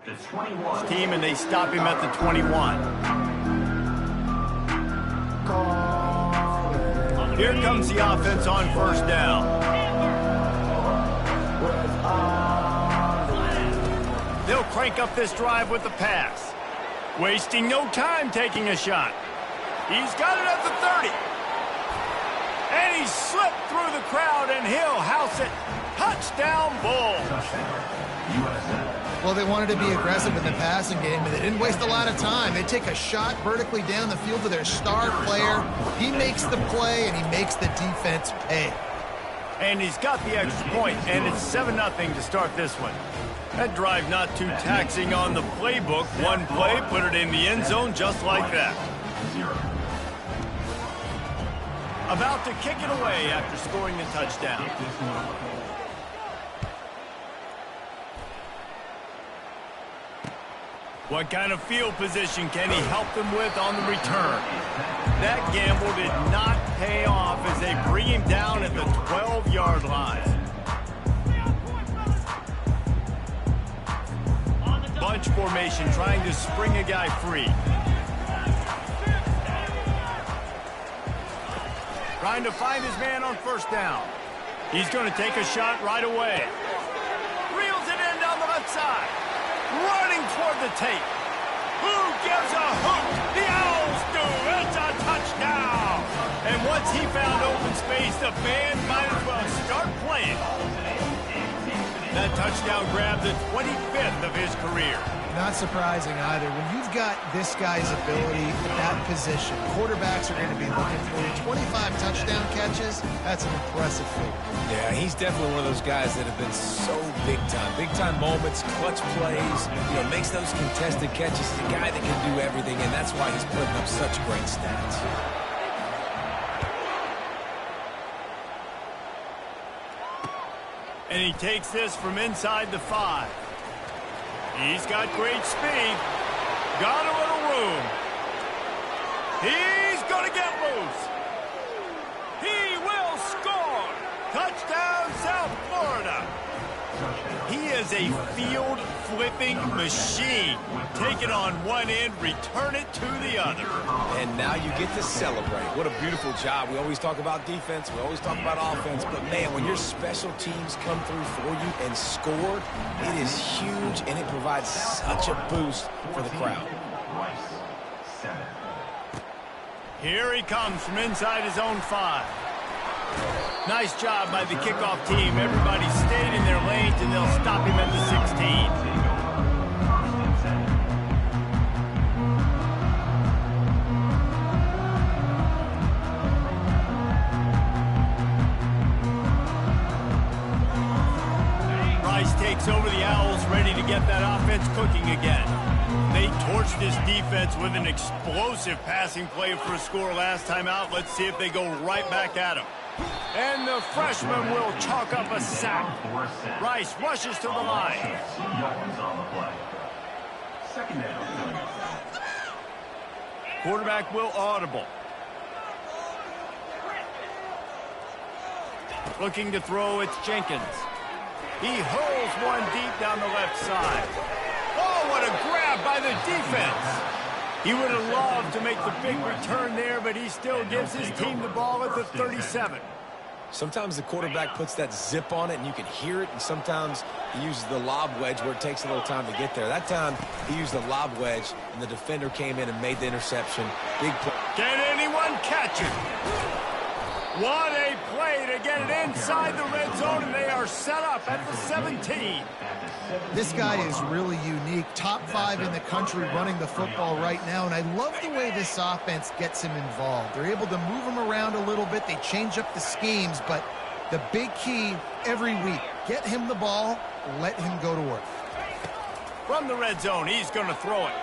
Team, and they stop him at the 21. Here comes the offense on first down. They'll crank up this drive with the pass. Wasting no time taking a shot. He's got it at the 30. And he slipped through the crowd, and he'll house it. Touchdown, Bulls. Well, they wanted to be aggressive in the passing game, but they didn't waste a lot of time. They take a shot vertically down the field to their star player. He makes the play, and he makes the defense pay. And he's got the extra point, and it's 7-0 to start this one. That drive not too taxing on the playbook. One play, put it in the end zone just like that. About to kick it away after scoring the touchdown. What kind of field position can he help them with on the return? That gamble did not pay off as they bring him down at the 12-yard line. Bunch formation trying to spring a guy free. Trying to find his man on first down. He's going to take a shot right away. Reels it in down the left side. Running toward the tape. Who gives a hoot? The Owls do. It's a touchdown. And once he found open space, the band might as well start playing. That touchdown grabbed the 25th of his career. Not surprising either. When you've got this guy's ability at that position, quarterbacks are going to be looking for you. 25 touchdown catches, that's an impressive feat. Yeah, he's definitely one of those guys that have been so big time. Big time moments, clutch plays, makes those contested catches. He's a guy that can do everything, and that's why he's putting up such great stats. And he takes this from inside the 5. He's got great speed. Got a little room. He's going to get loose. He will score. Touchdown, South Florida. He is a field-flipping machine. Take it on one end, return it to the other. And now you get to celebrate. What a beautiful job. We always talk about defense. We always talk about offense. But, man, when your special teams come through for you and score, it is huge, and it provides such a boost for the crowd. Here he comes from inside his own 5. Nice job by the kickoff team. Everybody stayed in their lanes, and they'll stop him at the 16. Takes over the Owls, ready to get that offense cooking again. They torched this defense with an explosive passing play for a score last time out. Let's see if they go right back at him. And the freshman will chalk up a sack. Rice rushes to the line. Quarterback will audible. Looking to throw, it's Jenkins. He hurls one deep down the left side. Oh, what a grab by the defense. He would have loved to make the big return there, but he still gives his team the ball at the 37. Sometimes the quarterback puts that zip on it, and you can hear it, and sometimes he uses the lob wedge where it takes a little time to get there. That time, he used the lob wedge, and the defender came in and made the interception. Big play. Can anyone catch it? What a play to get it inside the red zone, and they are set up at the 17. This guy is really unique. Top 5 in the country running the football right now, and I love the way this offense gets him involved. They're able to move him around a little bit. They change up the schemes, but the big key every week, get him the ball, let him go to work. From the red zone, he's going to throw it.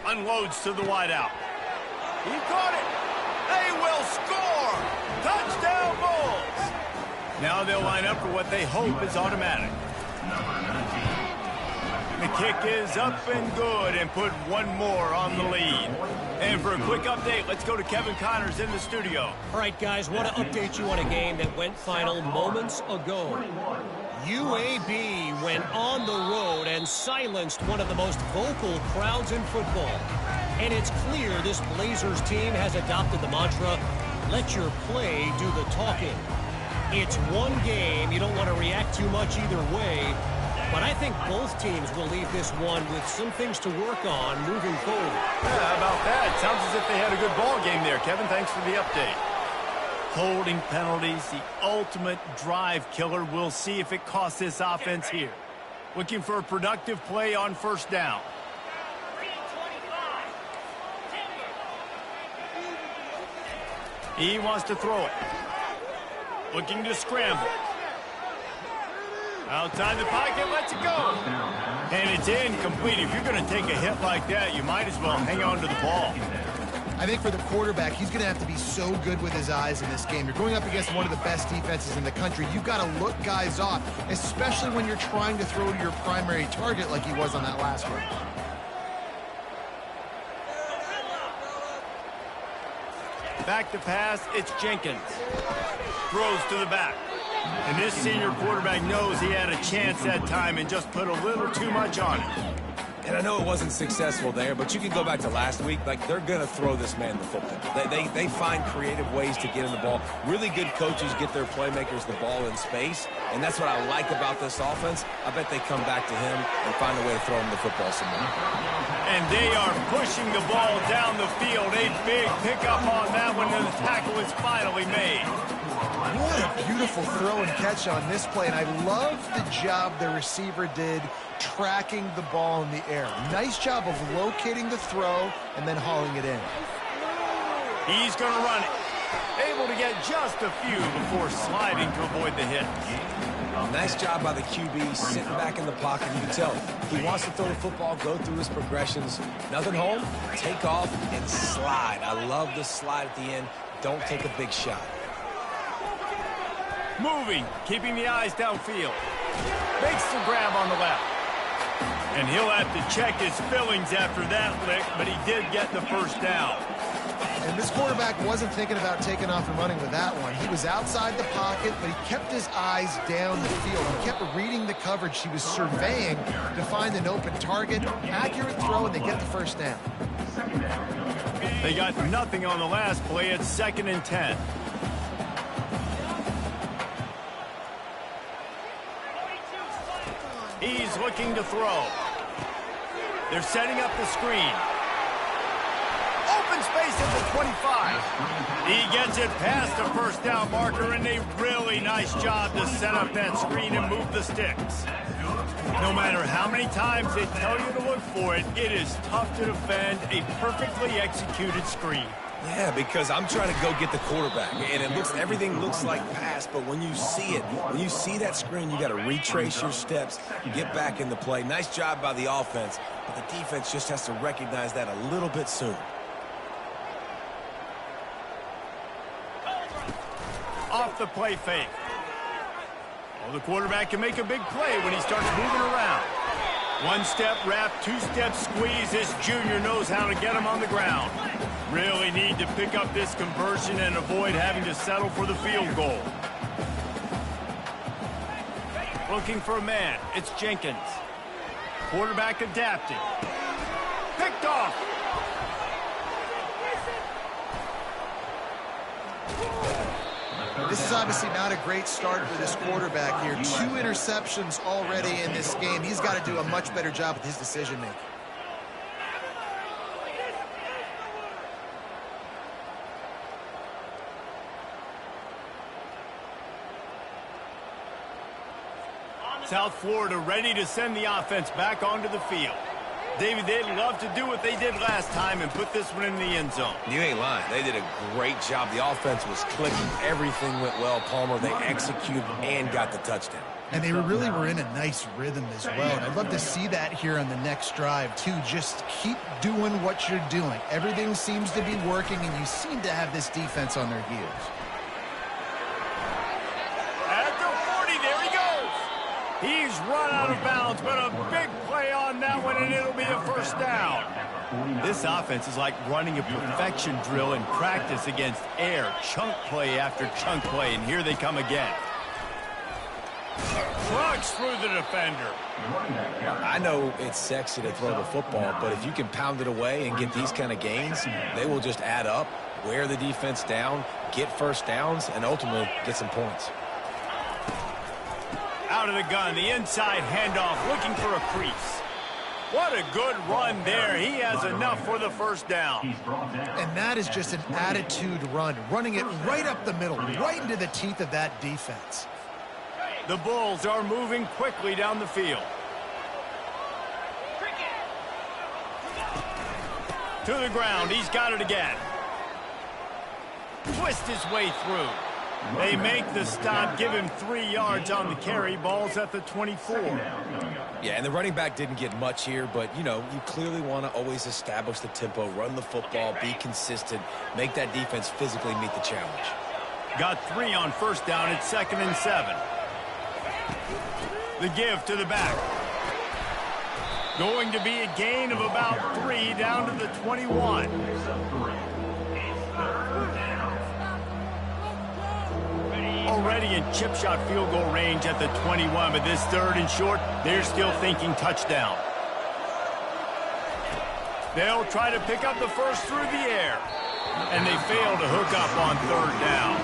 Unloads to the wideout. He caught it. They will score. Touchdown, Bulls! Now they'll line up for what they hope is automatic. The kick is up and good and put one more on the lead. And for a quick update, let's go to Kevin Connors in the studio. All right, guys, want to update you on a game that went final moments ago. UAB went on the road and silenced one of the most vocal crowds in football. And it's clear this Blazers team has adopted the mantra, let your play do the talking. It's one game. You don't want to react too much either way. But I think both teams will leave this one with some things to work on moving forward. Yeah, how about that? Sounds as if they had a good ball game there. Kevin, thanks for the update. Holding penalties, the ultimate drive killer. We'll see if it costs this offense here. Looking for a productive play on first down. He wants to throw it. Looking to scramble. Outside the pocket, lets it go. And it's incomplete. If you're going to take a hit like that, you might as well hang on to the ball. I think for the quarterback, he's going to have to be so good with his eyes in this game. You're going up against one of the best defenses in the country. You've got to look guys off, especially when you're trying to throw to your primary target like he was on that last one. Back to pass, it's Jenkins. Throws to the back. And this senior quarterback knows he had a chance that time and just put a little too much on it. And I know it wasn't successful there, but you can go back to last week. Like, they're going to throw this man the football. They find creative ways to get in the ball. Really good coaches get their playmakers the ball in space, and that's what I like about this offense. I bet they come back to him and find a way to throw him the football somewhere. And they are pushing the ball down the field. A big pickup on that one, and the tackle is finally made. What a beautiful throw and catch on this play, and I love the job the receiver did tracking the ball in the air. Nice job of locating the throw and then hauling it in. He's going to run it. Able to get just a few before sliding to avoid the hit. Nice job by the QB, sitting back in the pocket. You can tell he wants to throw the football, go through his progressions. Nothing home, take off, and slide. I love the slide at the end. Don't take a big shot. Moving, keeping the eyes downfield. Makes the grab on the left. And he'll have to check his fillings after that lick, but he did get the first down. And this quarterback wasn't thinking about taking off and running with that one. He was outside the pocket, but he kept his eyes down the field. He kept reading the coverage. He was surveying to find an open target. Accurate throw, and they get the first down. They got nothing on the last play. It's 2nd and 10. He's looking to throw. They're setting up the screen. Open space at the 25. He gets it past the first down marker, and a really nice job to set up that screen and move the sticks. No matter how many times they tell you to look for it, it is tough to defend a perfectly executed screen. Yeah, because I'm trying to go get the quarterback, and everything looks like pass, but when you see it, when you see that screen, you got to retrace your steps, get back in the play. Nice job by the offense, but the defense just has to recognize that a little bit soon. Off the play fake. Oh, the quarterback can make a big play when he starts moving around. One-step wrap, two-step squeeze. This junior knows how to get him on the ground. Really need to pick up this conversion and avoid having to settle for the field goal. Looking for a man. It's Jenkins. Quarterback adapting. Picked off. This is obviously not a great start for this quarterback here. 2 interceptions already in this game. He's got to do a much better job with his decision-making. South Florida ready to send the offense back onto the field. David, they'd love to do what they did last time and put this one in the end zone. You ain't lying. They did a great job. The offense was clicking. Everything went well, Palmer. They executed and got the touchdown. And they really were in a nice rhythm as well. And I'd love to see that here on the next drive, too. Just keep doing what you're doing. Everything seems to be working, and you seem to have this defense on their heels. At the 40, there he goes. He's run out of bounds, but a big play on that one, and it'll be a first down. This offense is like running a perfection drill in practice against air. Chunk play after chunk play, and here they come again. Trucks through the defender. I know it's sexy to throw the football, but if you can pound it away and get these kind of gains, they will just add up, wear the defense down, get first downs, and ultimately get some points. Out of the gun, the inside handoff, looking for a crease. What a good run there. He has enough for the first down. And that is just an attitude run, running it right up the middle, right into the teeth of that defense. The Bulls are moving quickly down the field. To the ground, he's got it again. Twist his way through. They make the stop, give him 3 yards on the carry. Ball's at the 24. Yeah, and the running back didn't get much here, but, you know, you clearly want to always establish the tempo, run the football, be consistent, make that defense physically meet the challenge. Got 3 on first down. It's 2nd and 7. The give to the back. Going to be a gain of about 3 down to the 21. Already in chip shot field goal range at the 21, but this 3rd and short, they're still thinking touchdown. They'll try to pick up the first through the air, and they fail to hook up on 3rd down.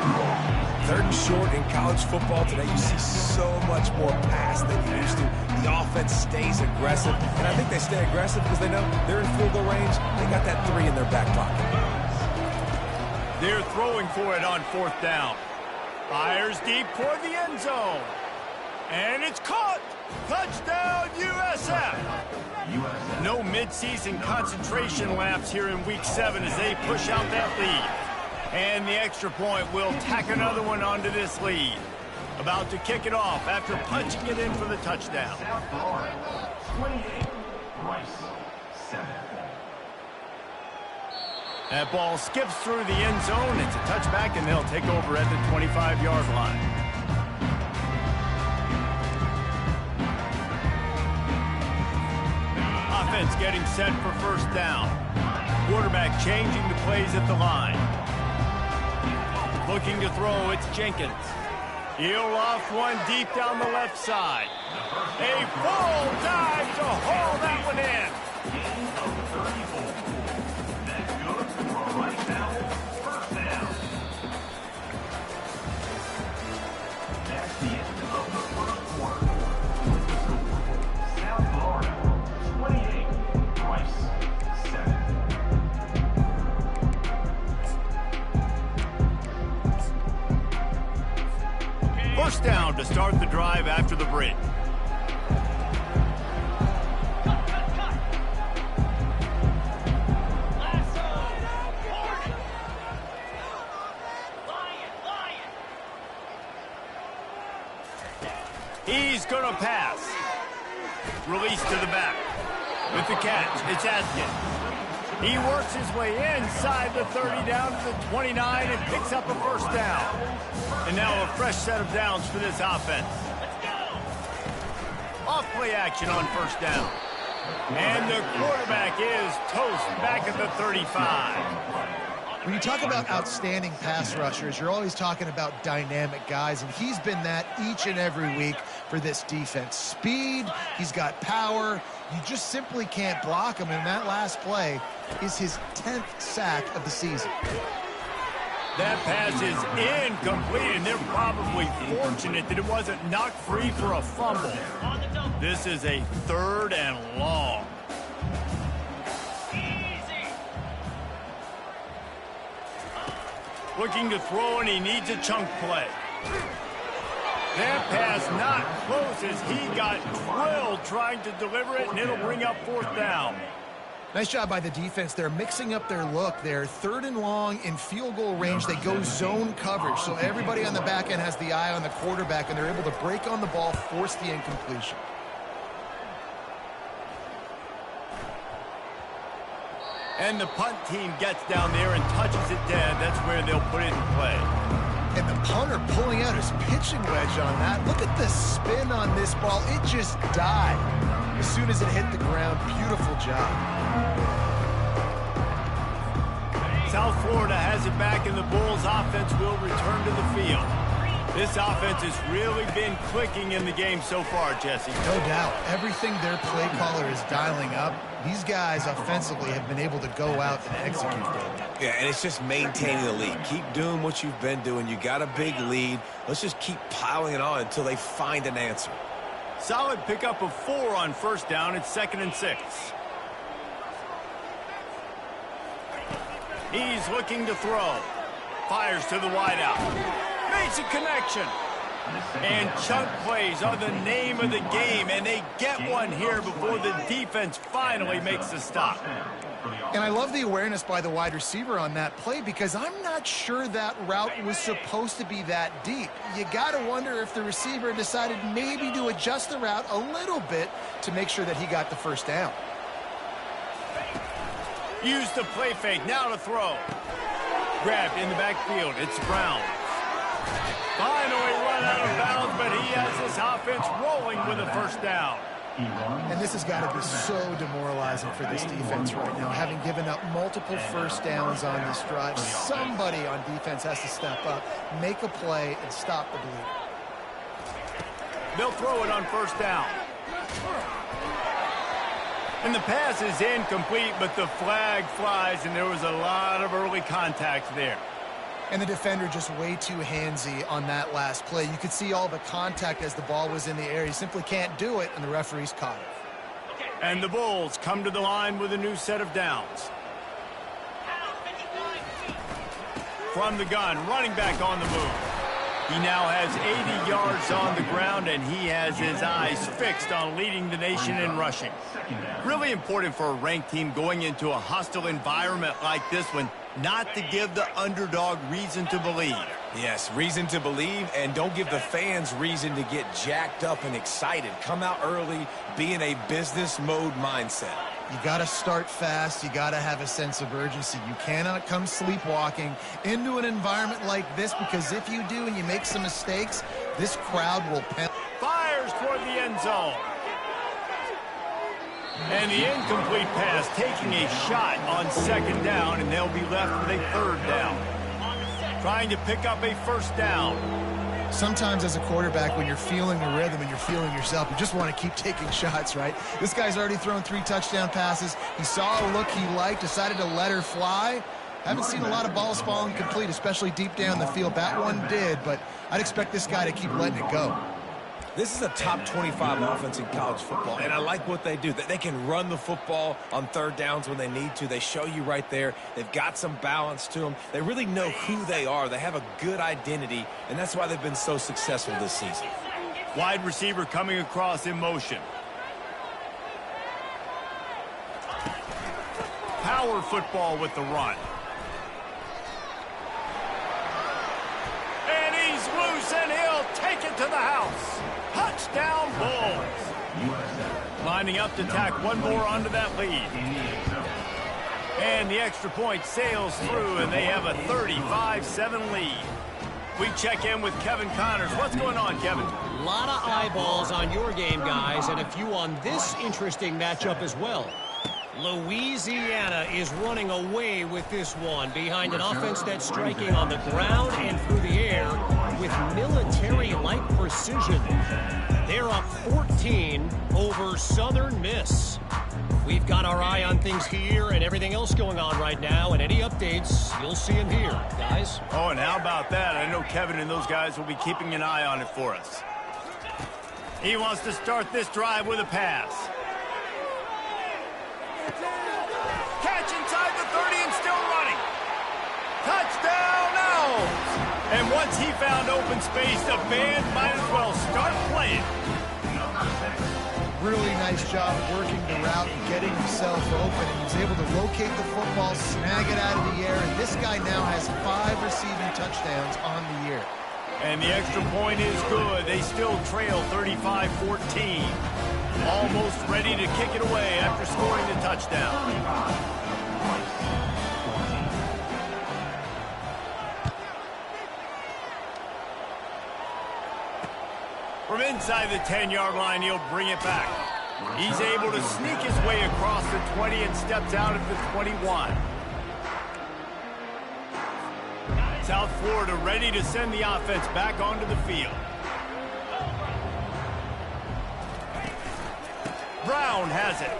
3rd and short in college football today, you see so much more pass than you used to. The offense stays aggressive, and I think they stay aggressive because they know they're in field goal range. They got that 3 in their back pocket. They're throwing for it on 4th down. Fires deep toward the end zone. And it's caught. Touchdown, USF. No midseason concentration laps here in Week 7 as they push out that lead. And the extra point will tack another one onto this lead. About to kick it off after punching it in for the touchdown. That ball skips through the end zone. It's a touchback, and they'll take over at the 25-yard line. Offense getting set for first down. Quarterback changing the plays at the line. Looking to throw, it's Jenkins. He'll loft one deep down the left side. A full dive to haul that one in. First down to start the drive after the break. He's going to pass. Release to the back. With the catch, it's Atkins. He works his way inside the 30 down to the 29 and picks up a first down. And now a fresh set of downs for this offense. Off play action on first down. And the quarterback is toast back at the 35. When you talk about outstanding pass rushers, you're always talking about dynamic guys, and he's been that each and every week for this defense. Speed, he's got power. You just simply can't block him, and that last play is his 10th sack of the season. That pass is incomplete, and they're probably fortunate that it wasn't knocked free for a fumble. This is a 3rd and long. Looking to throw, and he needs a chunk play. That pass not close as he got drilled trying to deliver it, and it'll bring up 4th down. Nice job by the defense. They're mixing up their look. They're 3rd and long in field goal range. They go zone coverage, so everybody on the back end has the eye on the quarterback, and they're able to break on the ball, force the incompletion. And the punt team gets down there and touches it dead. That's where they'll put it in play. And the punter pulling out his pitching wedge on that. Look at the spin on this ball. It just died as soon as it hit the ground. Beautiful job. South Florida has it back, and the Bulls offense will return to the field. This offense has really been clicking in the game so far, Jesse. No doubt. Everything their play caller is dialing up, these guys offensively have been able to go out and execute that. Yeah, and it's just maintaining the lead. Keep doing what you've been doing. You got a big lead. Let's just keep piling it on until they find an answer. Solid pickup of 4 on first down. It's 2nd and 6. He's looking to throw. Fires to the wideout. Makes a connection. And chunk plays are the name of the game, and they get one here before the defense finally makes the stop. And I love the awareness by the wide receiver on that play because I'm not sure that route was supposed to be that deep. You got to wonder if the receiver decided maybe to adjust the route a little bit to make sure that he got the first down. Use the play fake, now to throw. Grabbed in the backfield, it's Brown. Finally run out of bounds, but he has this offense rolling with a first down. And this has got to be so demoralizing for this defense right now. Having given up multiple first downs on this drive, somebody on defense has to step up, make a play, and stop the bleed. They'll throw it on first down. And the pass is incomplete, but the flag flies, and there was a lot of early contact there. And the defender just way too handsy on that last play. You could see all the contact as the ball was in the air. He simply can't do it, and the referee's caught it. And the Bulls come to the line with a new set of downs. From the gun, running back on the move. He now has 80 yards on the ground, and he has his eyes fixed on leading the nation in rushing. Really important for a ranked team going into a hostile environment like this one, not to give the underdog reason to believe. Yes, reason to believe, and don't give the fans reason to get jacked up and excited. Come out early, be in a business mode mindset. You got to start fast. You got to have a sense of urgency. You cannot come sleepwalking into an environment like this, because if you do and you make some mistakes, this crowd will penalize. Fires toward the end zone. And the incomplete pass taking a shot on second down, and they'll be left with a third down. Trying to pick up a first down. Sometimes as a quarterback, when you're feeling the rhythm and you're feeling yourself, you just want to keep taking shots, right? This guy's already thrown 3 touchdown passes. He saw a look he liked, decided to let her fly. Haven't seen a lot of balls falling complete, especially deep down the field. That one did, but I'd expect this guy to keep letting it go. This is a top 25 offense in college football, and I like what they do. They can run the football on third downs when they need to. They show you right there. They've got some balance to them. They really know who they are. They have a good identity, and that's why they've been so successful this season. Wide receiver coming across in motion. Power football with the run. And he's loose, and he'll take it to the house. Touchdown, Bulls. Lining up to tack one more onto that lead. And the extra point sails through, and they have a 35-7 lead. We check in with Kevin Connors. What's going on, Kevin? A lot of eyeballs on your game, guys, and a few on this interesting matchup as well. Louisiana is running away with this one behind an offense that's striking on the ground and through the air with military-like precision. They're up 14 over Southern Miss. We've got our eye on things here and everything else going on right now, and any updates, you'll see them here, guys. Oh, and how about that? I know Kevin and those guys will be keeping an eye on it for us. He wants to start this drive with a pass. Catch inside the 30 and still running. Touchdown now! And once he found open space, the band might as well start playing. Really nice job working the route and getting himself open. And he's able to locate the football, snag it out of the air, and this guy now has 5 receiving touchdowns on the year. And the extra point is good. They still trail 35-14. Almost ready to kick it away after scoring the touchdown. From inside the 10-yard line, he'll bring it back. He's able to sneak his way across the 20 and steps out at the 21. South Florida ready to send the offense back onto the field. Brown has it.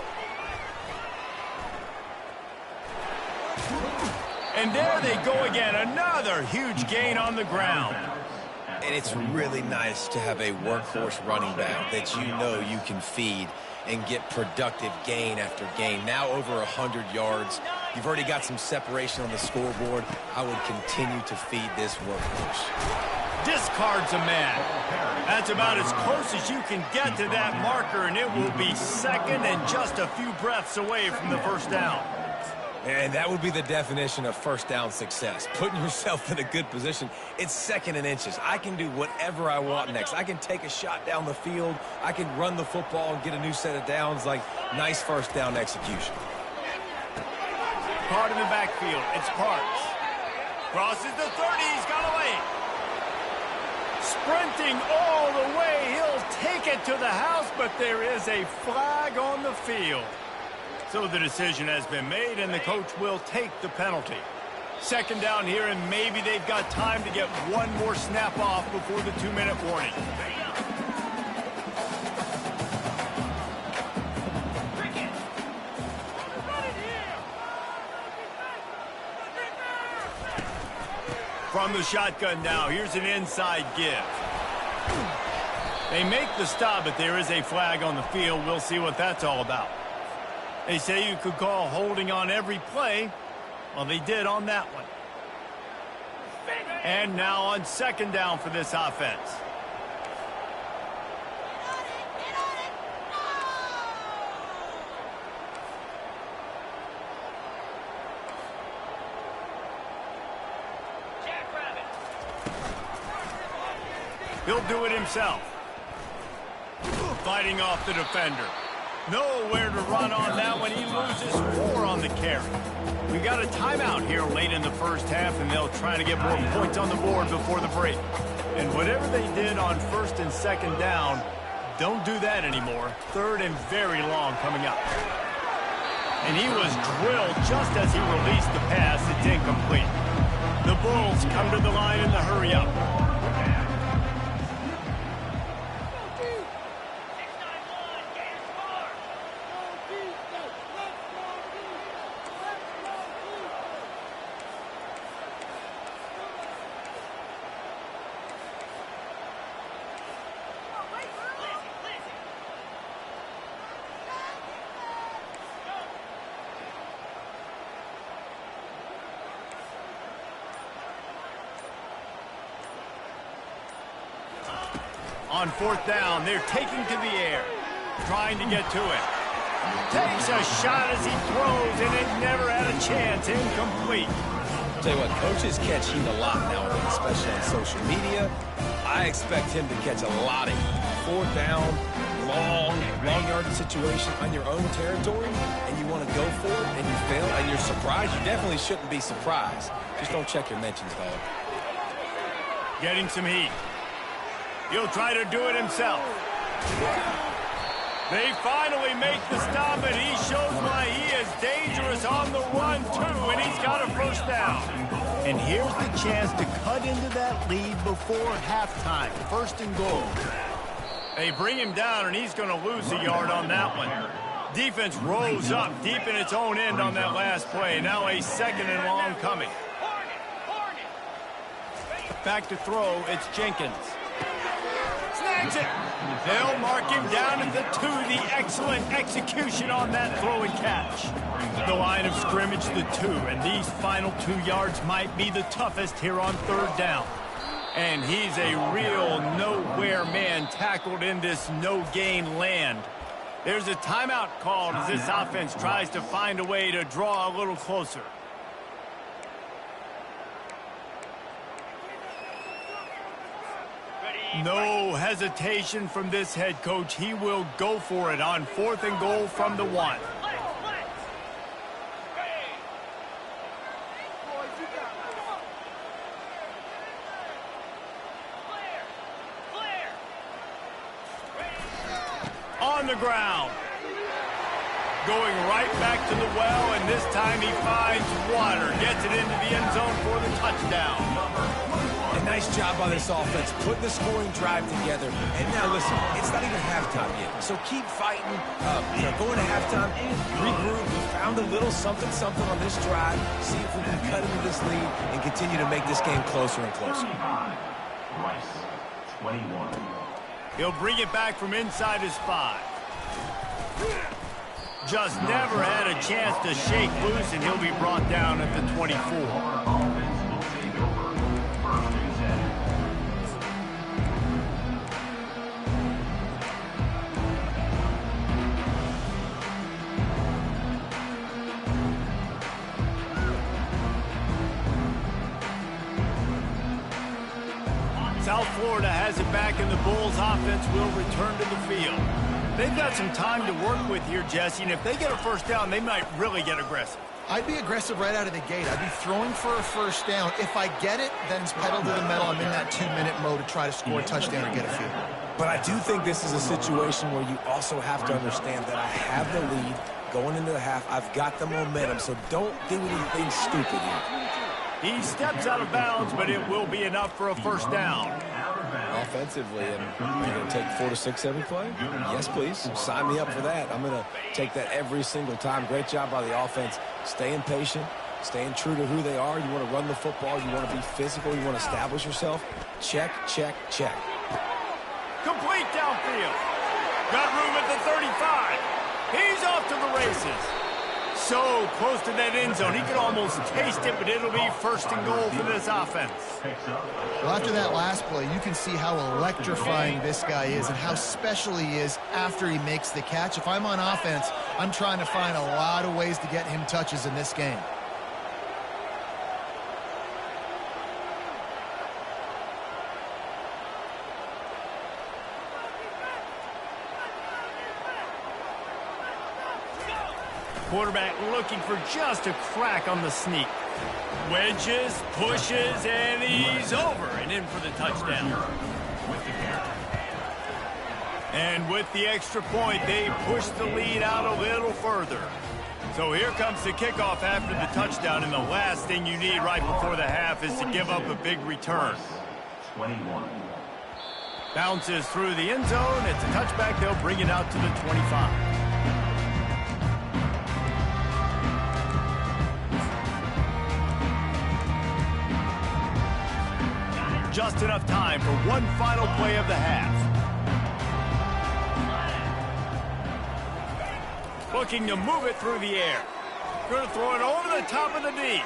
And there they go again. Another huge gain on the ground. And it's really nice to have a workhorse running back that you know you can feed and get productive gain after gain. Now over 100 yards. You've already got some separation on the scoreboard. I would continue to feed this workhorse. Discards a man. That's about as close as you can get to that marker, and it will be second and just a few breaths away from the first down. And that would be the definition of first down success. Putting yourself in a good position. It's second and inches. I can do whatever I want next. I can take a shot down the field. I can run the football and get a new set of downs. Like, nice first down execution. Part in the backfield. It's Parks. Crosses the 30. He's got away. Sprinting all the way. He'll take it to the house, but there is a flag on the field. So the decision has been made, and the coach will take the penalty. Second down here, and maybe they've got time to get one more snap off before the 2-minute warning. From the shotgun now, here's an inside give. They make the stop, but there is a flag on the field. We'll see what that's all about. They say you could call holding on every play. Well, they did on that one. And now on second down for this offense. He'll do it himself. Fighting off the defender. Nowhere to run on that one. He loses 4 on the carry. We got a timeout here late in the first half, and they'll try to get more points on the board before the break. And whatever they did on first and second down, don't do that anymore. Third and very long coming up. And he was drilled just as he released the pass. It's incomplete. The Bulls come to the line in the hurry-up. On fourth down, they're taking to the air, trying to get to it. Takes a shot as he throws, and it never had a chance. Incomplete. Tell you what, coaches catch heat a lot nowadays, especially on social media. I expect him to catch a lot of heat. Fourth down, long yardage situation on your own territory, and you want to go for it, and you fail, and you're surprised. You definitely shouldn't be surprised. Just don't check your mentions, dog. Getting some heat. He'll try to do it himself. They finally make the stop, and he shows why he is dangerous on the run, too, and he's got a first down. And here's the chance to cut into that lead before halftime. First and goal. They bring him down, and he's going to lose a yard on that one. Defense rose up deep in its own end on that last play. Now a second and long coming. Back to throw, it's Jenkins. Snags it. They'll mark him down at the 2. The excellent execution on that throw and catch. The line of scrimmage, the 2. And these final 2 yards might be the toughest here on third down. And he's a real nowhere man tackled in this no-gain land. There's a timeout called as this offense tries to find a way to draw a little closer. No hesitation from this head coach. He will go for it on fourth and goal from the 1. On the ground. going right back to the well, and this time he finds water. Gets it into the end zone for the touchdown. A nice job by this offense, putting the scoring drive together. And now, listen, it's not even halftime yet. So keep fighting, going to halftime, regroup. We found a little something-something on this drive. See if we can cut into this lead and continue to make this game closer and closer. 21. He'll bring it back from inside his 5. Just never had a chance to shake loose, and he'll be brought down at the 24. South Florida has it back, and the Bulls offense will return to the field. They've got some time to work with here, Jesse, and if they get a first down, they might really get aggressive. I'd be aggressive right out of the gate. I'd be throwing for a first down. If I get it, then it's pedal to the metal. I'm in that 2-minute mode to try to score a touchdown or get a field. But I do think this is a situation where you also have to understand that I have the lead going into the half. I've got the momentum, so don't do anything stupid here. He steps out of bounds, but it will be enough for a first down. Offensively, and you're going to take 4 to 6 every play? Yes, please. Sign me up for that. I'm going to take that every single time. Great job by the offense. Staying patient, staying true to who they are. You want to run the football. You want to be physical. You want to establish yourself. Check, check, check. Complete downfield. Got room at the 35. He's off to the races. So close to that end zone. He could almost taste it, but it'll be first and goal for this offense. Well, after that last play, you can see how electrifying this guy is and how special he is after he makes the catch. If I'm on offense, I'm trying to find a lot of ways to get him touches in this game. Quarterback looking for just a crack on the sneak. Wedges, pushes, and he's over and in for the touchdown. And with the extra point, they push the lead out a little further. So here comes the kickoff after the touchdown, and the last thing you need right before the half is to give up a big return. 21. Bounces through the end zone. It's a touchback. They'll bring it out to the 25. Just enough time for one final play of the half. Looking to move it through the air. Going to throw it over the top of the D.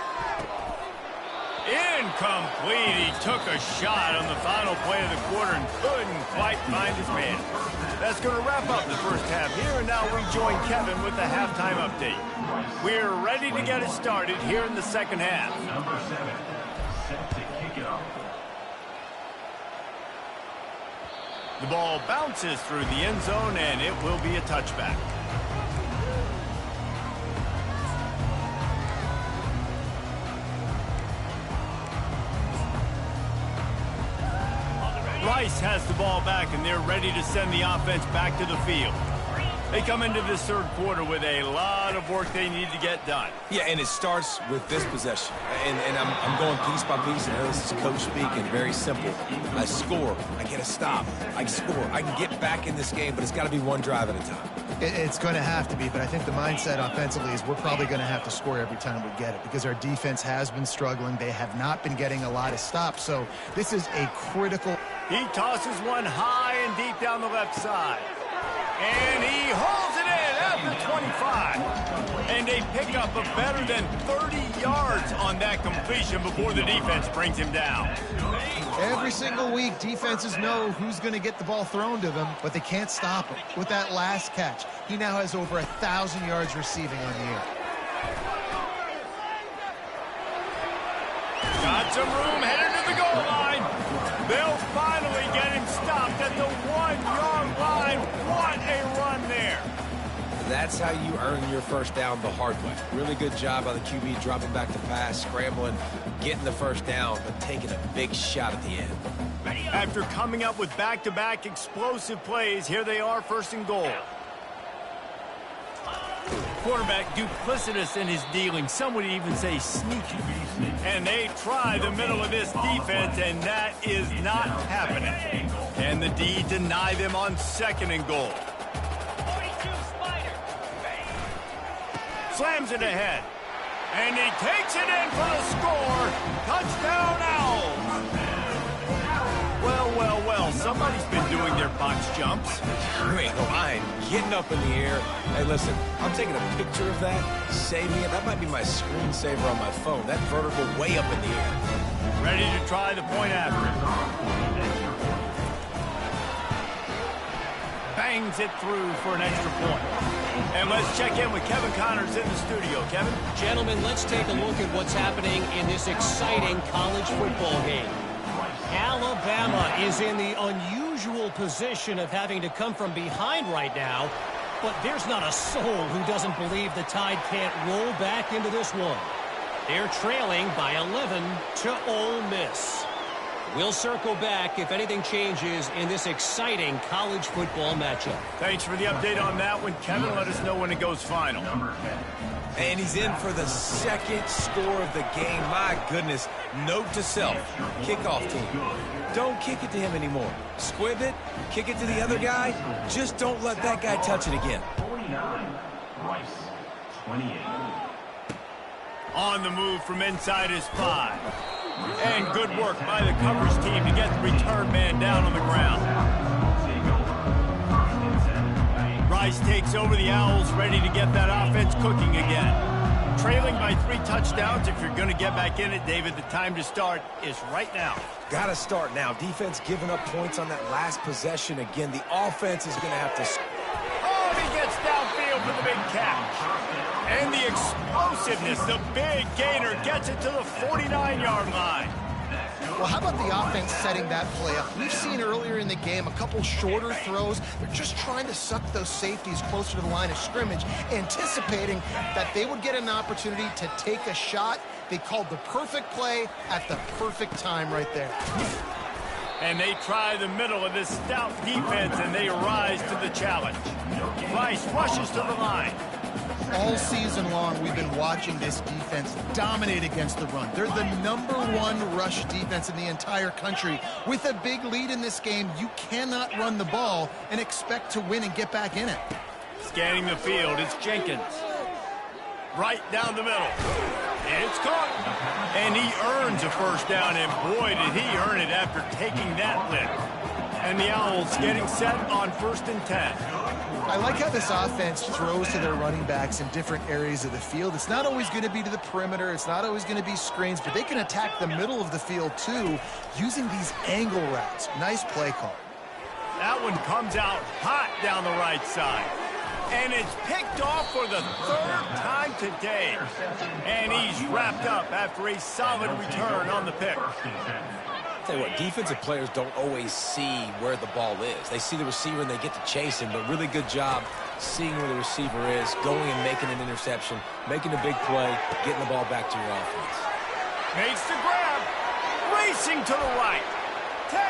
Incomplete. He took a shot on the final play of the quarter and couldn't quite find his man. That's going to wrap up the first half here, and now we join Kevin with the halftime update. We're ready to get it started here in the second half. Number 7, set to kick it off. The ball bounces through the end zone, and it will be a touchback. Rice has the ball back, and they're ready to send the offense back to the field. They come into this third quarter with a lot of work they need to get done. Yeah, and it starts with this possession. And I'm going piece by piece. And this is coach speaking. Very simple. I score. I get a stop. I score. I can get back in this game, but it's got to be one drive at a time. It's going to have to be, but I think the mindset offensively is we're probably going to have to score every time we get it because our defense has been struggling. They have not been getting a lot of stops, so this is a critical. He tosses one high and deep down the left side. And he hauls it in at the 25. And they pick up a better than 30 yards on that completion before the defense brings him down. Every single week, defenses know who's going to get the ball thrown to them, but they can't stop him. With that last catch, he now has over 1,000 yards receiving on the year. Got some room headed to the goal line. They'll finally get him stopped at the 1-yard line. What a run there. That's how you earn your first down the hard way. Really good job by the QB dropping back to pass, scrambling, getting the first down, but taking a big shot at the end. After coming up with back-to-back explosive plays, here they are, first and goal. quarterback duplicitous in his dealing. Some would even say sneaky. And they try the middle of this defense, and that is not happening. Can the D deny them on 2nd and goal? Slams it ahead. And he takes it in for the score. Touchdown, Owls. Well, somebody's been doing their box jumps. You ain't lying. Getting up in the air. Hey, listen, I'm taking a picture of that, saving it. That might be my screensaver on my phone. That vertical way up in the air. Ready to try the point after. Bangs it through for an extra point. And let's check in with Kevin Connors in the studio. Kevin? Gentlemen, let's take a look at what's happening in this exciting college football game. Alabama is in the unusual position of having to come from behind right now, but there's not a soul who doesn't believe the Tide can't roll back into this one. They're trailing by 11 to Ole Miss. We'll circle back if anything changes in this exciting college football matchup. Thanks for the update on that one, Kevin. Let us know when it goes final. And he's in for the 2nd score of the game. My goodness. Note to self. Kickoff team. Don't kick it to him anymore. Squib it. Kick it to the other guy. Just don't let that guy touch it again. 49. Rice. 28. On the move from inside his 5. And good work by the coverage team to get the return man down on the ground. Rice takes over the Owls, ready to get that offense cooking again. Trailing by 3 touchdowns. If you're going to get back in it, David, the time to start is right now. Got to start now. Defense giving up points on that last possession. Again, the offense is going to have to... Oh, he gets downfield for the big catch. And the explosiveness, the big gainer gets it to the 49-yard line. Well, how about the offense setting that play up? We've seen earlier in the game a couple shorter throws. They're just trying to suck those safeties closer to the line of scrimmage, anticipating that they would get an opportunity to take a shot. They called the perfect play at the perfect time right there. And they try the middle of this stout defense, and they rise to the challenge. Rice rushes to the line. All season long, we've been watching this defense dominate against the run. They're the #1 rush defense in the entire country. With a big lead in this game, you cannot run the ball and expect to win and get back in it. Scanning the field, it's Jenkins. Right down the middle. It's caught. And he earns a first down, and boy, did he earn it after taking that lick. And the Owls getting set on 1st and 10. I like how this offense throws to their running backs in different areas of the field. It's not always going to be to the perimeter. It's not always going to be screens, but they can attack the middle of the field, too, using these angle routes. Nice play call. That one comes out hot down the right side. And it's picked off for the 3rd time today. And he's wrapped up after a solid return on the pick. Tell you what, defensive players don't always see where the ball is. They see the receiver and they get to chase him, but really good job seeing where the receiver is, going and making an interception, making a big play, getting the ball back to your offense. Makes the grab, racing to the right. 10.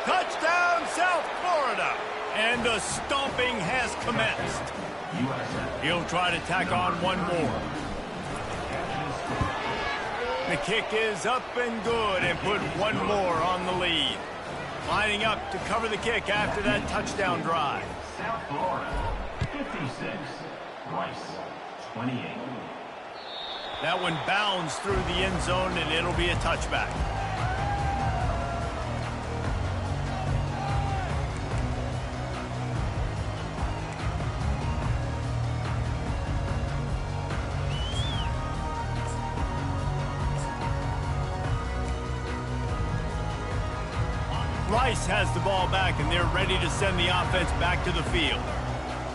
Touchdown, South Florida. And the stomping has commenced. He'll try to tack on one more. The kick is up and good and put one more on the lead. Lining up to cover the kick after that touchdown drive. South Florida, 56. Rice, 28. That one bounds through the end zone, and it'll be a touchback. Rice has the ball back, and they're ready to send the offense back to the field.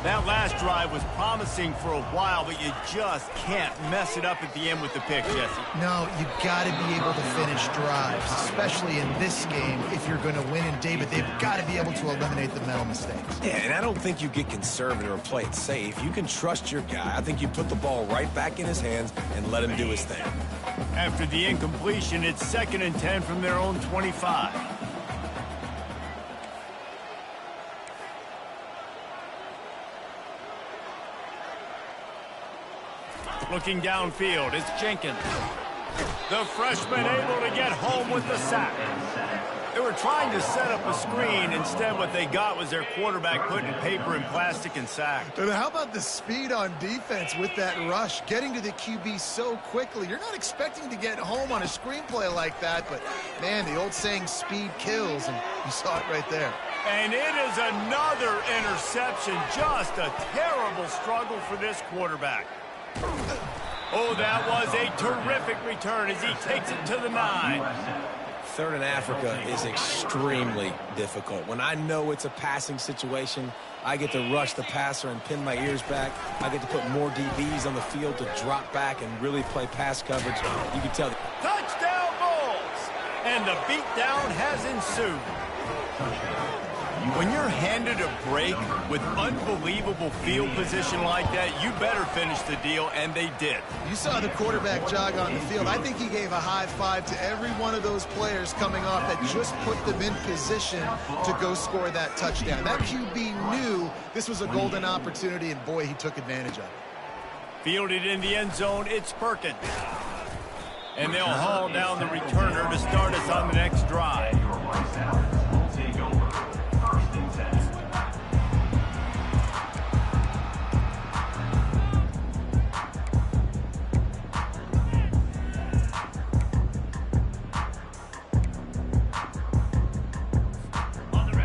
That last drive was promising for a while, but you just can't mess it up at the end with the pick, Jesse. No, you got to be able to finish drives, especially in this game if you're going to win. And, David, they've got to be able to eliminate the mental mistakes. Yeah, and I don't think you get conservative or play it safe. You can trust your guy. I think you put the ball right back in his hands and let him do his thing. After the incompletion, it's 2nd and 10 from their own 25. Looking downfield, it's Jenkins. The freshman able to get home with the sack. They were trying to set up a screen. Instead, what they got was their quarterback putting paper in plastic and sacked. And how about the speed on defense with that rush, getting to the QB so quickly? You're not expecting to get home on a screenplay like that, but, man, the old saying, speed kills, and you saw it right there. And it is another interception. Just a terrible struggle for this quarterback. Oh, that was a terrific return as he takes it to the 9. Third in Africa is extremely difficult. When I know it's a passing situation, I get to rush the passer and pin my ears back. I get to put more DBs on the field to drop back and really play pass coverage. You can tell. Touchdown Bulls! And the beatdown has ensued. When you're handed a break with unbelievable field position like that, you better finish the deal, and they did. You saw the quarterback jog on the field. I think he gave a high five to every one of those players coming off that just put them in position to go score that touchdown. That QB knew this was a golden opportunity, and boy, he took advantage of it. Fielded in the end zone, it's Perkins. And they'll haul down the returner to start us on the next drive.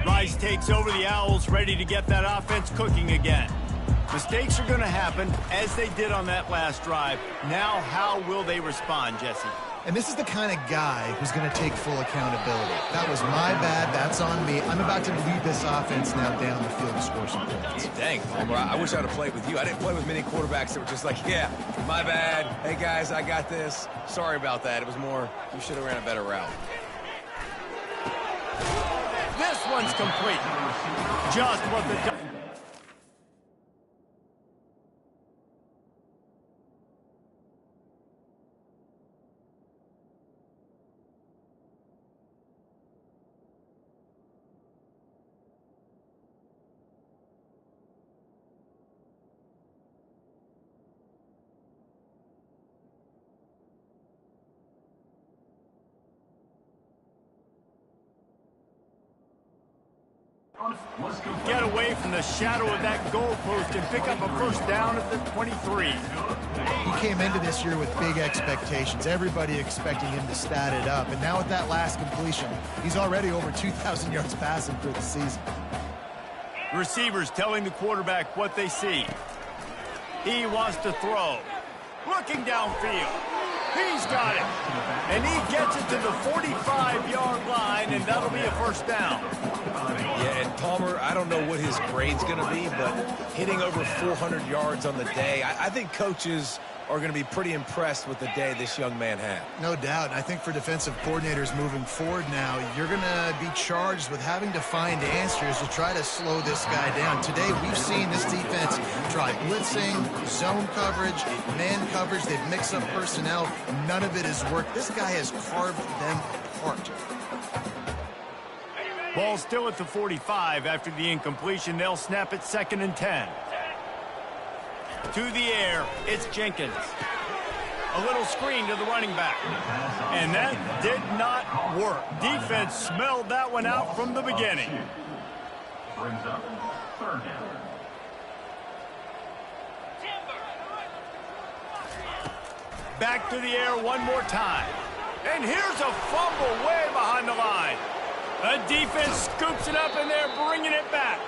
Rice takes over the Owls, ready to get that offense cooking again. Mistakes are going to happen, as they did on that last drive. Now, how will they respond, Jesse? And this is the kind of guy who's going to take full accountability. That was my bad. That's on me. I'm about to lead this offense now down the field to score some points. Dang, Palmer, I wish I would have played with you. I didn't play with many quarterbacks that were just like, yeah, my bad. Hey, guys, I got this. Sorry about that. It was more, you should have ran a better route. This one's complete. Just what the... Get away from the shadow of that goalpost and pick up a first down at the 23. He came into this year with big expectations. Everybody expecting him to stat it up. And now with that last completion, he's already over 2,000 yards passing for the season. Receivers telling the quarterback what they see. He wants to throw. Looking downfield. He's got it. And he gets it to the 45-yard line, and that'll be a first down. Yeah, and Palmer, I don't know what his grade's going to be, but hitting over 400 yards on the day, I think coaches are going to be pretty impressed with the day this young man had. No doubt. And I think for defensive coordinators moving forward now, you're going to be charged with having to find answers to try to slow this guy down. Today, we've seen this defense try blitzing, zone coverage, man coverage. They've mixed up personnel. None of it has worked. This guy has carved them apart. Ball still at the 45 after the incompletion. They'll snap it 2nd and 10. To the air, it's Jenkins. A little screen to the running back. And that did not work. Defense smelled that one out from the beginning. Brings up 3rd down. Back to the air one more time. And here's a fumble way behind the line. The defense scoops it up, and they're bringing it back.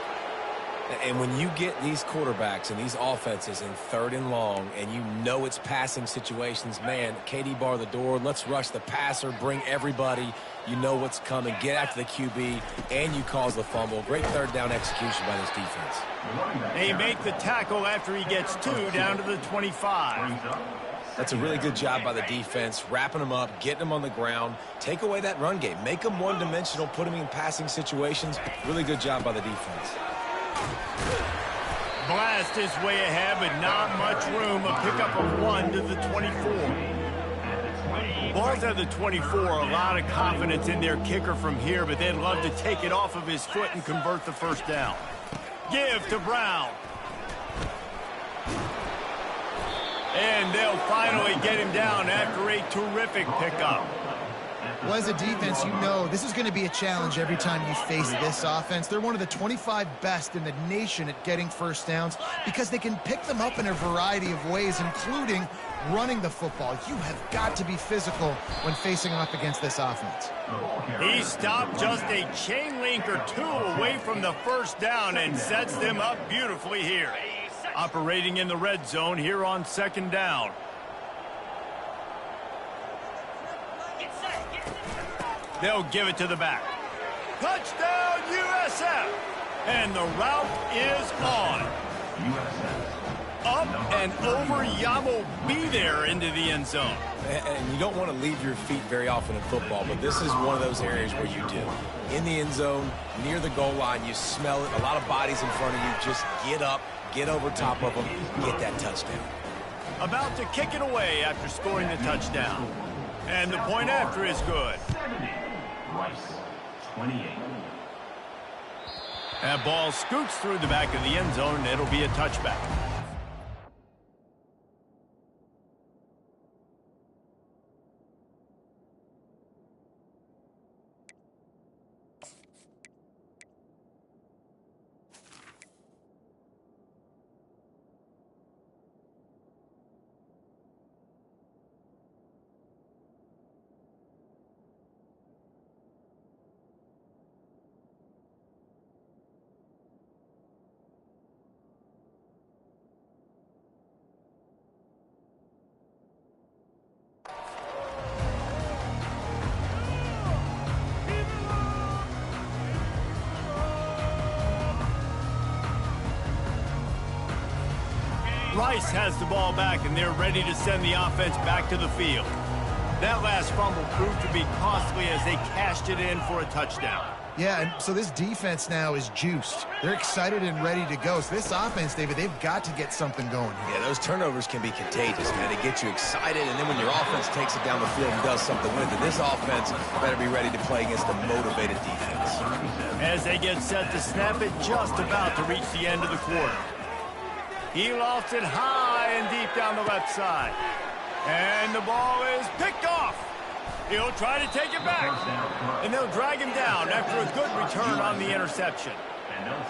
And when you get these quarterbacks and these offenses in 3rd and long, and you know it's passing situations, man, KD bar the door, let's rush the passer, bring everybody. You know what's coming. Get after the QB, and you cause the fumble. Great 3rd down execution by this defense. They make the tackle after he gets 2 down to the 25. That's a really good job by the defense, wrapping them up, getting them on the ground. Take away that run game. Make them one-dimensional, put them in passing situations. Really good job by the defense. Blast his way ahead, but not much room. A pickup of 1 to the 24. Ball's at the 24. A lot of confidence in their kicker from here, but they'd love to take it off of his foot and convert the first down. Give to Brown. And they'll They'll finally get him down after a terrific pickup. Well, as a defense, you know this is going to be a challenge every time you face this offense. They're one of the 25 best in the nation at getting first downs because they can pick them up in a variety of ways, including running the football. You have got to be physical when facing off against this offense. He stopped just a chain link or two away from the first down and sets them up beautifully here. Operating in the red zone here on second down. They'll give it to the back. Touchdown, USF! And the route is on. Up and over, Yamo be there into the end zone. And you don't want to leave your feet very often in football, but this is one of those areas where you do. In the end zone, near the goal line, you smell it. A lot of bodies in front of you. Just get up, get over top of them, get that touchdown. About to kick it away after scoring the touchdown. And the point after is good. 70. Rice, 28. That ball scoots through the back of the end zone, and it'll be a touchback. Rice has the ball back, and they're ready to send the offense back to the field. That last fumble proved to be costly as they cashed it in for a touchdown. Yeah, and so this defense now is juiced. They're excited and ready to go. So this offense, David, they've got to get something going here. Yeah, those turnovers can be contagious, man. They get you excited, and then when your offense takes it down the field and does something with it, this offense better be ready to play against a motivated defense. As they get set to snap it, just about to reach the end of the quarter. He lofts it high and deep down the left side. And the ball is picked off. He'll try to take it back. And they'll drag him down after a good return on the interception.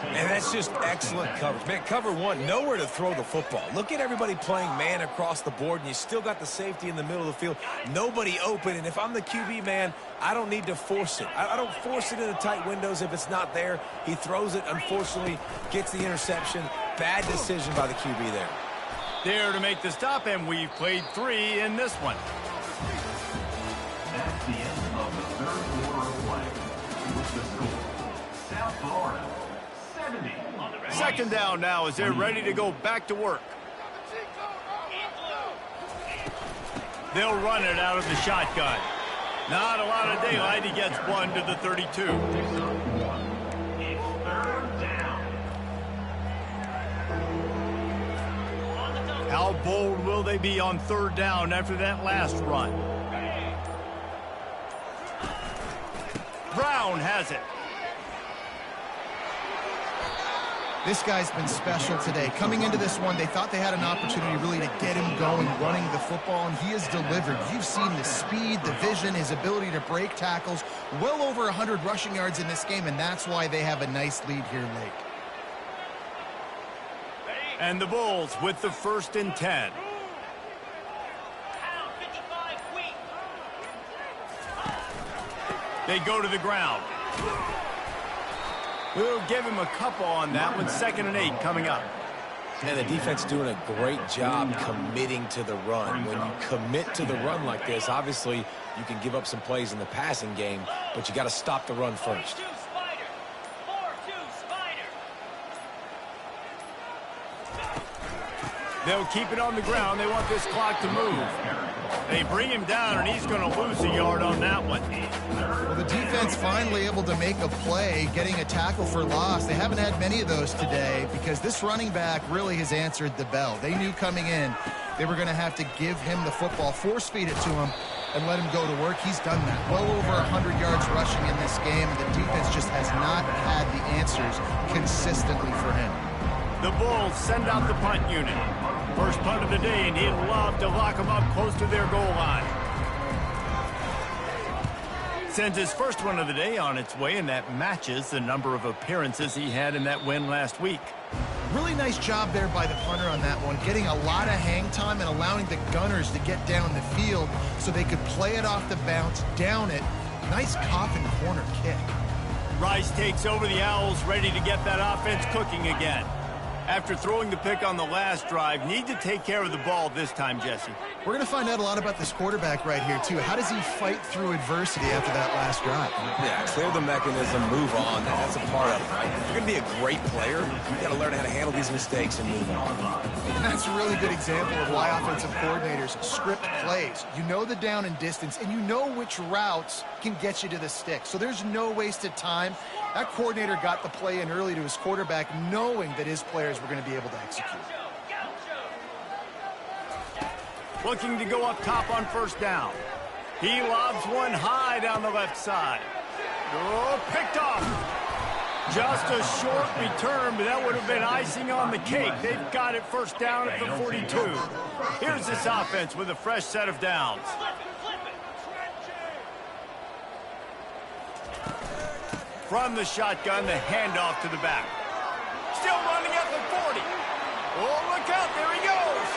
And that's just excellent coverage. Man, cover one, nowhere to throw the football. Look at everybody playing man across the board, and you still got the safety in the middle of the field. Nobody open, and if I'm the QB, man, I don't need to force it. I don't force it into tight windows if it's not there. He throws it, unfortunately, gets the interception. Bad decision by the QB there. There to make the stop, and we've played 3 in this one. That's the end of the third quarter of play. With the score, South Florida, 70. Second down now as they're ready to go back to work. They'll run it out of the shotgun. Not a lot of daylight. He gets 1 to the 32. It's third down. How bold will they be on third down after that last run? Brown has it. This guy's been special today. Coming into this one, they thought they had an opportunity really to get him going, running the football, and he has delivered. You've seen the speed, the vision, his ability to break tackles. Well over 100 rushing yards in this game, and that's why they have a nice lead here late. And the Bulls with the 1st and 10. They go to the ground. We'll give him a couple on that one. 2nd and 8 coming up. And the defense doing a great job committing to the run. When you commit to the run like this, obviously you can give up some plays in the passing game, but you got to stop the run first. They'll keep it on the ground. They want this clock to move. They bring him down, and he's going to lose a yard on that one. Well, the defense finally able to make a play, getting a tackle for loss. They haven't had many of those today because this running back really has answered the bell. They knew coming in they were going to have to give him the football, force feed it to him, and let him go to work. He's done that. Well over 100 yards rushing in this game, and the defense just has not had the answers consistently for him. The Bulls send out the punt unit. First punt of the day, and he'd love to lock them up close to their goal line. Sends his first one of the day on its way, and that matches the number of appearances he had in that win last week. Really nice job there by the punter on that one, getting a lot of hang time and allowing the Gunners to get down the field so they could play it off the bounce, down it. Nice coffin corner kick. Rice takes over the Owls, ready to get that offense cooking again. After throwing the pick on the last drive, need to take care of the ball this time, Jesse. We're going to find out a lot about this quarterback right here, too. How does he fight through adversity after that last drive? Yeah, clear the mechanism, move on. That's a part of it, right? If you're going to be a great player, you got to learn how to handle these mistakes and move on. And that's a really good example of why offensive coordinators script plays. You know the down and distance, and you know which routes can get you to the stick. So there's no wasted time. That coordinator got the play in early to his quarterback, knowing that his players were going to be able to execute. Looking to go up top on first down. He lobs one high down the left side. Oh, picked off. Just a short return, but that would have been icing on the cake. They've got it first down at the 42. Here's this offense with a fresh set of downs. From the shotgun, the handoff to the back. Still running at the 40. Oh, look out, there he goes.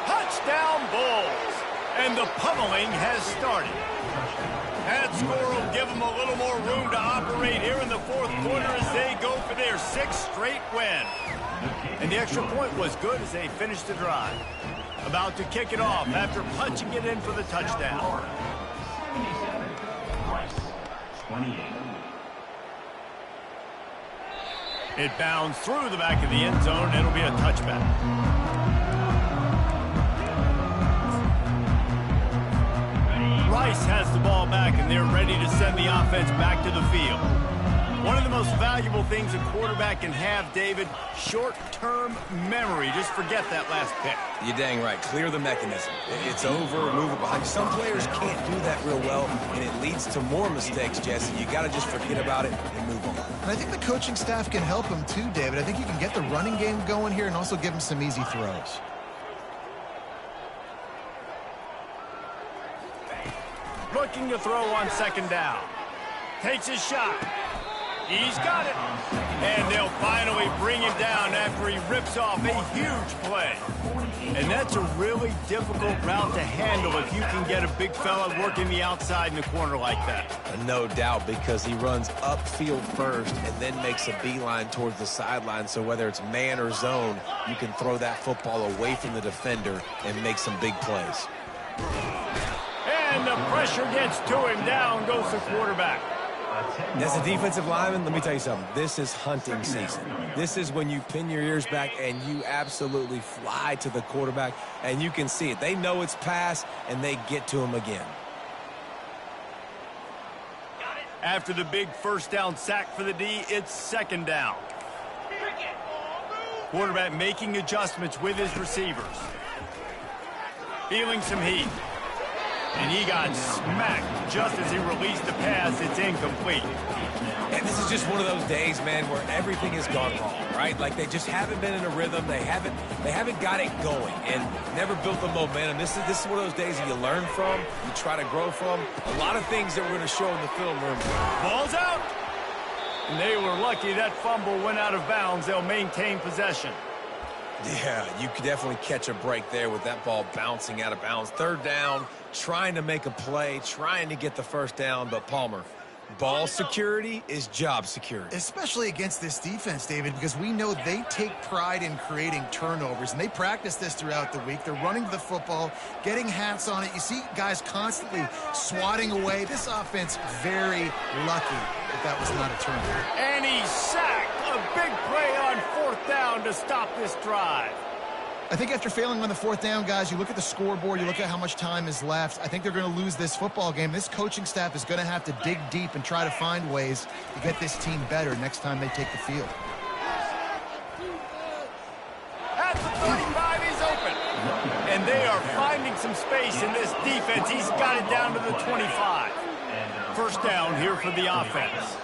Touchdown Bulls. And the pummeling has started. That score will give them a little more room to operate here in the fourth quarter as they go for their sixth straight win. And the extra point was good as they finished the drive. About to kick it off after punching it in for the touchdown. 28. It bounds through the back of the end zone, and it'll be a touchback. Rice has the ball back, and they're ready to send the offense back to the field. One of the most valuable things a quarterback can have, David, short-term memory. Just forget that last pick. You're dang right. Clear the mechanism. It's over, move it behind you. Some players can't do that real well, and it leads to more mistakes, Jesse. You got to just forget about it and move on. And I think the coaching staff can help him too, David. I think you can get the running game going here and also give him some easy throws. Looking to throw on second down. Takes his shot. He's got it. And they'll finally bring him down after he rips off a huge play. And that's a really difficult route to handle if you can get a big fella working the outside in the corner like that. No doubt, because he runs upfield first and then makes a beeline towards the sideline. So whether it's man or zone, you can throw that football away from the defender and make some big plays. And the pressure gets to him. Down goes the quarterback. As a defensive lineman, let me tell you something. This is hunting season. This is when you pin your ears back and you absolutely fly to the quarterback, and you can see it. They know it's pass, and they get to him again. After the big first down sack for the D, it's second down. Quarterback making adjustments with his receivers. Feeling some heat. And he got smacked just as he released the pass. It's incomplete. And this is just one of those days, man, where everything has gone wrong, right? Like they just haven't been in a rhythm. They haven't got it going and never built the momentum. This is one of those days that you learn from, you try to grow from. A lot of things that we're going to show in the film room. Ball's out. And they were lucky that fumble went out of bounds. They'll maintain possession. Yeah, you could definitely catch a break there with that ball bouncing out of bounds. Third down, trying to make a play, trying to get the first down, but Palmer, ball security is job security. Especially against this defense, David, because we know they take pride in creating turnovers, and they practice this throughout the week. They're running the football, getting hats on it. You see guys constantly swatting away. This offense very lucky that was not a turnover. And he sacked. A big play on fourth down to stop this drive. I think after failing on the fourth down, guys, you look at the scoreboard, you look at how much time is left. I think they're going to lose this football game. This coaching staff is going to have to dig deep and try to find ways to get this team better next time they take the field. At the 35, he's open. And they are finding some space in this defense. He's got it down to the 25. First down here for the offense.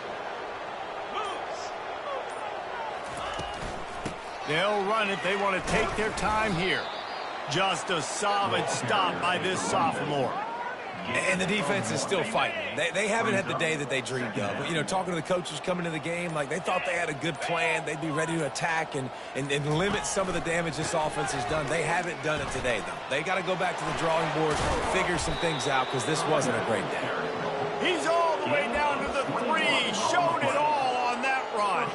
They'll run it. They want to take their time here. Just a solid stop by this sophomore. And the defense is still fighting. They haven't had the day that they dreamed of. You know, talking to the coaches coming to the game, like they thought they had a good plan. They'd be ready to attack and limit some of the damage this offense has done. They haven't done it today, though. They got to go back to the drawing board, figure some things out, because this wasn't a great day. He's all the way down to the 3, showed it all on that run.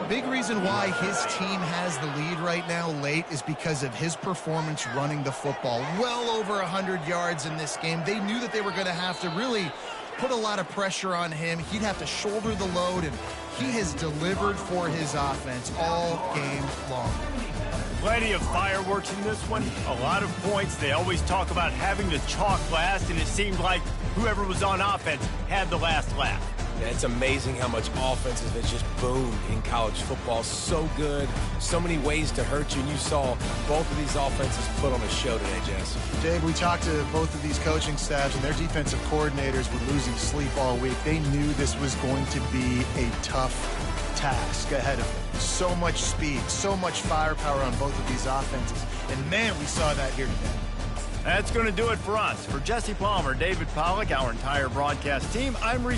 Big reason why his team has the lead right now late is because of his performance running the football. Well over 100 yards in this game. They knew that they were going to have to really put a lot of pressure on him. He'd have to shoulder the load, and he has delivered for his offense all game long. Plenty of fireworks in this one. A lot of points. They always talk about having the chalk last, and it seemed like whoever was on offense had the last laugh. Yeah, it's amazing how much offenses have just boomed in college football. So good, so many ways to hurt you, and you saw both of these offenses put on a show today, Jess. Dave, we talked to both of these coaching staffs, and their defensive coordinators were losing sleep all week. They knew this was going to be a tough task ahead of them. So much speed, so much firepower on both of these offenses, and man, we saw that here today. That's going to do it for us. For Jesse Palmer, David Pollack, our entire broadcast team, I'm Reese.